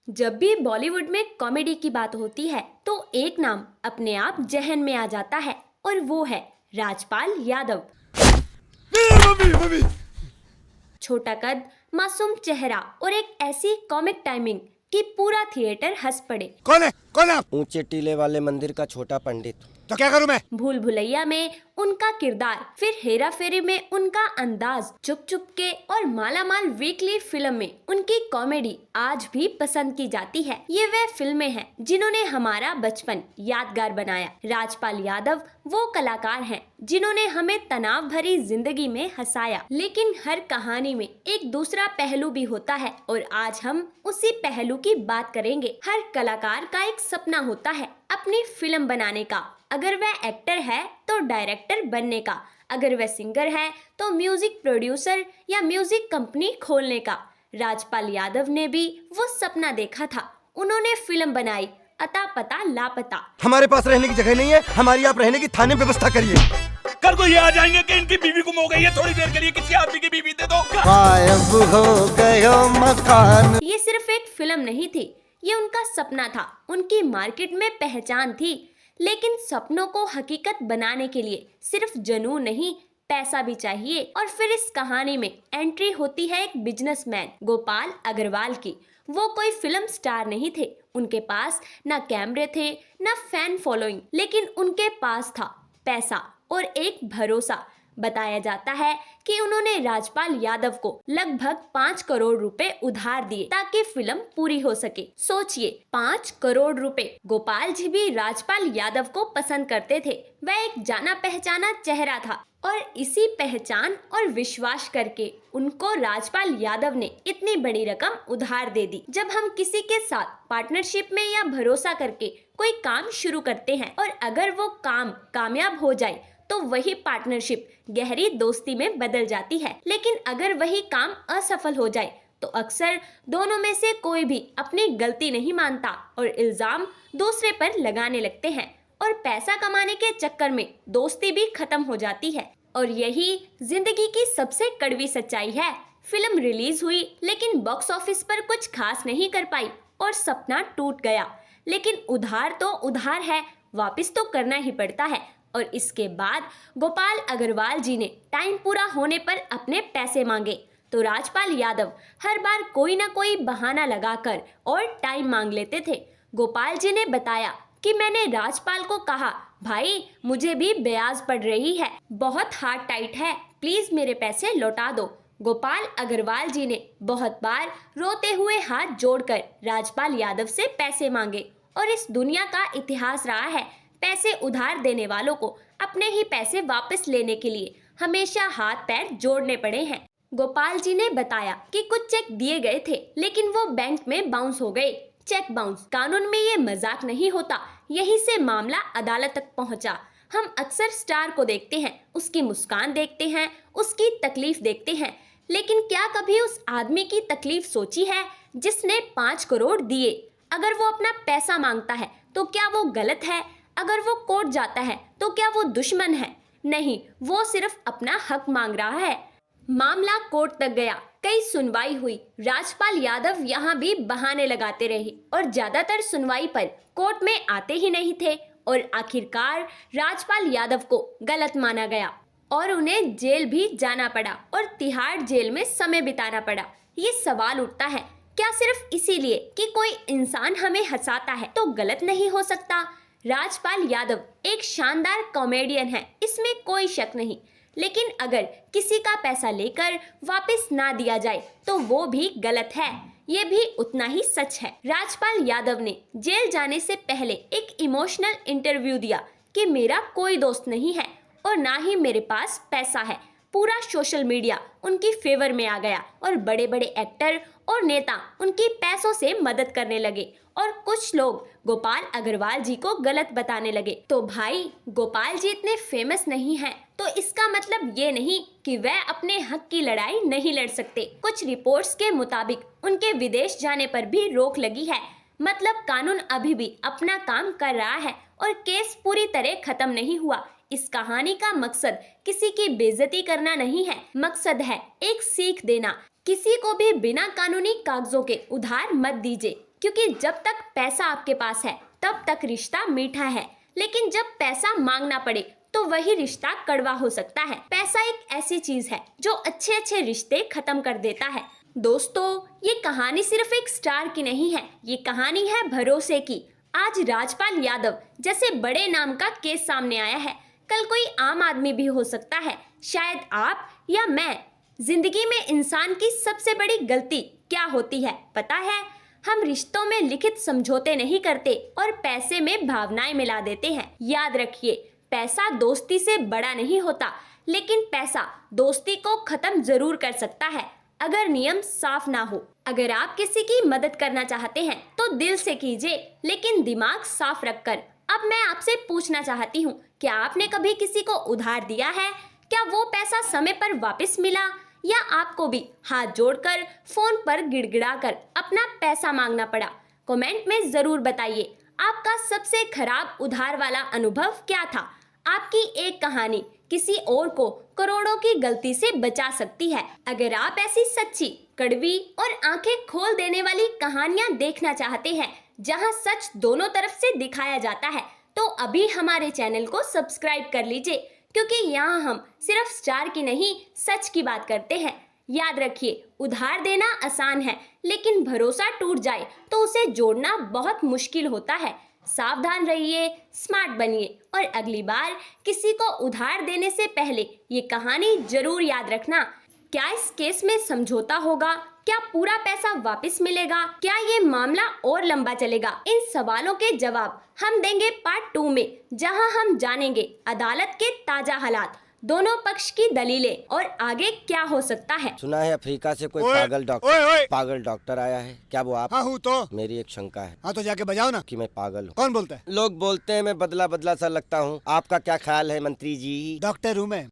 जब भी बॉलीवुड में कॉमेडी की बात होती है तो एक नाम अपने आप जहन में आ जाता है और वो है राजपाल यादव। छोटा कद, मासूम चेहरा और एक ऐसी कॉमिक टाइमिंग कि पूरा थिएटर हंस पड़े। कौन है? कौन है? ऊंचे टीले वाले मंदिर का छोटा पंडित। तो क्या करूं मैं? भूल भुलैया में उनका किरदार, फिर हेरा फेरी में उनका अंदाज, चुप चुप के और माला माल वीकली फिल्म में उनकी कॉमेडी आज भी पसंद की जाती है। ये वे फिल्में हैं जिन्होंने हमारा बचपन यादगार बनाया। राजपाल यादव वो कलाकार हैं जिन्होंने हमें तनाव भरी जिंदगी में हंसाया। लेकिन हर कहानी में एक दूसरा पहलू भी होता है और आज हम उसी पहलू की बात करेंगे। हर कलाकार का एक सपना होता है अपनी फिल्म बनाने का। अगर वह एक्टर है तो डायरेक्टर बनने का, अगर वह सिंगर है तो म्यूजिक प्रोड्यूसर या म्यूजिक कंपनी खोलने का। राजपाल यादव ने भी वो सपना देखा था। उन्होंने फिल्म बनाई अता पता लापता। हमारे पास रहने की जगह नहीं है, हमारी आप रहने की थाने में व्यवस्था करिए। कल को ये आ जाएंगे कि इनकी बीवी गुम हो गई है, थोड़ी देर के लिए किसी आदमी की बीवी दे दो। गायब हो गयो मकान। ये सिर्फ एक फिल्म नहीं थी, ये उनका सपना था, उनकी मार्केट में पहचान थी। लेकिन सपनों को हकीकत बनाने के लिए सिर्फ जुनून नहीं, पैसा भी चाहिए। और फिर इस कहानी में एंट्री होती है एक बिजनेसमैन गोपाल अग्रवाल की। वो कोई फिल्म स्टार नहीं थे, उनके पास ना कैमरे थे ना फैन फॉलोइंग, लेकिन उनके पास था पैसा और एक भरोसा। बताया जाता है कि उन्होंने राजपाल यादव को लगभग 5 करोड़ रुपए उधार दिए ताकि फिल्म पूरी हो सके। सोचिए, 5 करोड़ रुपए। गोपाल जी भी राजपाल यादव को पसंद करते थे। वह एक जाना पहचाना चेहरा था और इसी पहचान और विश्वास करके उनको राजपाल यादव ने इतनी बड़ी रकम उधार दे दी। जब हम किसी के साथ पार्टनरशिप में या भरोसा करके कोई काम शुरू करते हैं और अगर वो काम कामयाब हो जाए तो वही पार्टनरशिप गहरी दोस्ती में बदल जाती है। लेकिन अगर वही काम असफल हो जाए तो अक्सर दोनों में से कोई भी अपनी गलती नहीं मानता और इल्जाम दूसरे पर लगाने लगते हैं और पैसा कमाने के चक्कर में दोस्ती भी खत्म हो जाती है। और यही जिंदगी की सबसे कड़वी सच्चाई है। फिल्म रिलीज हुई लेकिन बॉक्स ऑफिस पर कुछ खास नहीं कर पाई और सपना टूट गया। लेकिन उधार तो उधार है, वापस तो करना ही पड़ता है। और इसके बाद गोपाल अग्रवाल जी ने टाइम पूरा होने पर अपने पैसे मांगे तो राजपाल यादव हर बार कोई ना कोई बहाना लगाकर और टाइम मांग लेते थे। गोपाल जी ने बताया कि मैंने राजपाल को कहा, भाई मुझे भी ब्याज पड़ रही है, बहुत हाथ टाइट है, प्लीज मेरे पैसे लौटा दो। गोपाल अग्रवाल जी ने बहुत बार रोते हुए हाथ जोड़कर राजपाल यादव से पैसे मांगे और इस दुनिया का इतिहास रहा है, पैसे उधार देने वालों को अपने ही पैसे वापस लेने के लिए हमेशा हाथ पैर जोड़ने पड़े हैं। गोपाल जी ने बताया कि कुछ चेक दिए गए थे लेकिन वो बैंक में बाउंस हो गए। चेक बाउंस, कानून में ये मजाक नहीं होता। यहीं से मामला अदालत तक पहुंचा। हम अक्सर स्टार को देखते हैं, उसकी मुस्कान देखते हैं, उसकी तकलीफ देखते हैं, लेकिन क्या कभी उस आदमी की तकलीफ सोची है जिसने 5 करोड़ दिए? अगर वो अपना पैसा मांगता है तो क्या वो गलत है? अगर वो कोर्ट जाता है तो क्या वो दुश्मन है? नहीं, वो सिर्फ अपना हक मांग रहा है। मामला कोर्ट तक गया, कई सुनवाई हुई। राजपाल यादव यहाँ भी बहाने लगाते रहे और ज्यादातर सुनवाई पर कोर्ट में आते ही नहीं थे और आखिरकार राजपाल यादव को गलत माना गया और उन्हें जेल भी जाना पड़ा और तिहाड़ जेल में समय बिताना पड़ा। ये सवाल उठता है, क्या सिर्फ इसीलिए कि कोई इंसान हमें हंसाता है तो गलत नहीं हो सकता? राजपाल यादव एक शानदार कॉमेडियन है, इसमें कोई शक नहीं। लेकिन अगर किसी का पैसा लेकर वापस ना दिया जाए तो वो भी गलत है, ये भी उतना ही सच है। राजपाल यादव ने जेल जाने से पहले एक इमोशनल इंटरव्यू दिया कि मेरा कोई दोस्त नहीं है और ना ही मेरे पास पैसा है। पूरा सोशल मीडिया उनकी फेवर में आ गया और बड़े बड़े एक्टर और नेता उनकी पैसों से मदद करने लगे और कुछ लोग गोपाल अग्रवाल जी को गलत बताने लगे। तो भाई, गोपाल जी इतने फेमस नहीं हैं तो इसका मतलब ये नहीं कि वह अपने हक की लड़ाई नहीं लड़ सकते। कुछ रिपोर्ट्स के मुताबिक उनके विदेश जाने पर भी रोक लगी है। मतलब कानून अभी भी अपना काम कर रहा है और केस पूरी तरह खत्म नहीं हुआ। इस कहानी का मकसद किसी की बेइज्जती करना नहीं है, मकसद है एक सीख देना। किसी को भी बिना कानूनी कागजों के उधार मत दीजिए। क्योंकि जब तक पैसा आपके पास है तब तक रिश्ता मीठा है, लेकिन जब पैसा मांगना पड़े तो वही रिश्ता कड़वा हो सकता है। पैसा एक ऐसी चीज है जो अच्छे अच्छे रिश्ते खत्म कर देता है। दोस्तों, ये कहानी सिर्फ एक स्टार की नहीं है, ये कहानी है भरोसे की। आज राजपाल यादव जैसे बड़े नाम का केस सामने आया है, कल कोई आम आदमी भी हो सकता है, शायद आप या मैं। जिंदगी में इंसान की सबसे बड़ी गलती क्या होती है पता है? हम रिश्तों में लिखित समझौते नहीं करते और पैसे में भावनाएं मिला देते हैं। याद रखिए, पैसा दोस्ती से बड़ा नहीं होता, लेकिन पैसा दोस्ती को खत्म जरूर कर सकता है अगर नियम साफ ना हो। अगर आप किसी की मदद करना चाहते हैं तो दिल से कीजिए, लेकिन दिमाग साफ रखकर। अब मैं आपसे पूछना चाहती हूँ, क्या आपने कभी किसी को उधार दिया है? क्या वो पैसा समय पर वापस मिला, या आपको भी हाथ जोड़कर फोन पर गिड़गिड़ाकर अपना पैसा मांगना पड़ा? कमेंट में जरूर बताइए, आपका सबसे खराब उधार वाला अनुभव क्या था? आपकी एक कहानी किसी और को करोड़ों की गलती से बचा सकती है। अगर आप ऐसी सच्ची, कड़वी और आंखें खोल देने वाली कहानियां देखना चाहते हैं जहां सच दोनों तरफ से दिखाया जाता है, तो अभी हमारे चैनल को सब्सक्राइब कर लीजिए, क्योंकि यहाँ हम सिर्फ स्टार की नहीं, सच की बात करते हैं। याद रखिए, उधार देना आसान है, लेकिन भरोसा टूट जाए तो उसे जोड़ना बहुत मुश्किल होता है। सावधान रहिए, स्मार्ट बनिए और अगली बार किसी को उधार देने से पहले ये कहानी जरूर याद रखना। क्या इस केस में समझौता होगा? क्या पूरा पैसा वापस मिलेगा? क्या ये मामला और लंबा चलेगा? इन सवालों के जवाब हम देंगे पार्ट 2 में, जहां हम जानेंगे अदालत के ताजा हालात, दोनों पक्ष की दलीलें और आगे क्या हो सकता है। सुना है अफ्रीका से कोई ओए, पागल डॉक्टर आया है। क्या वो आप? हाँ हूँ तो। मेरी एक शंका है हाँ तो जाके बजाओ ना। कि मैं पागल हूँ। कौन बोलता है? लोग बोलते हैं मैं बदला बदला सा लगता हूँ। आपका क्या ख्याल है मंत्री जी? डॉक्टर हूँ मैं।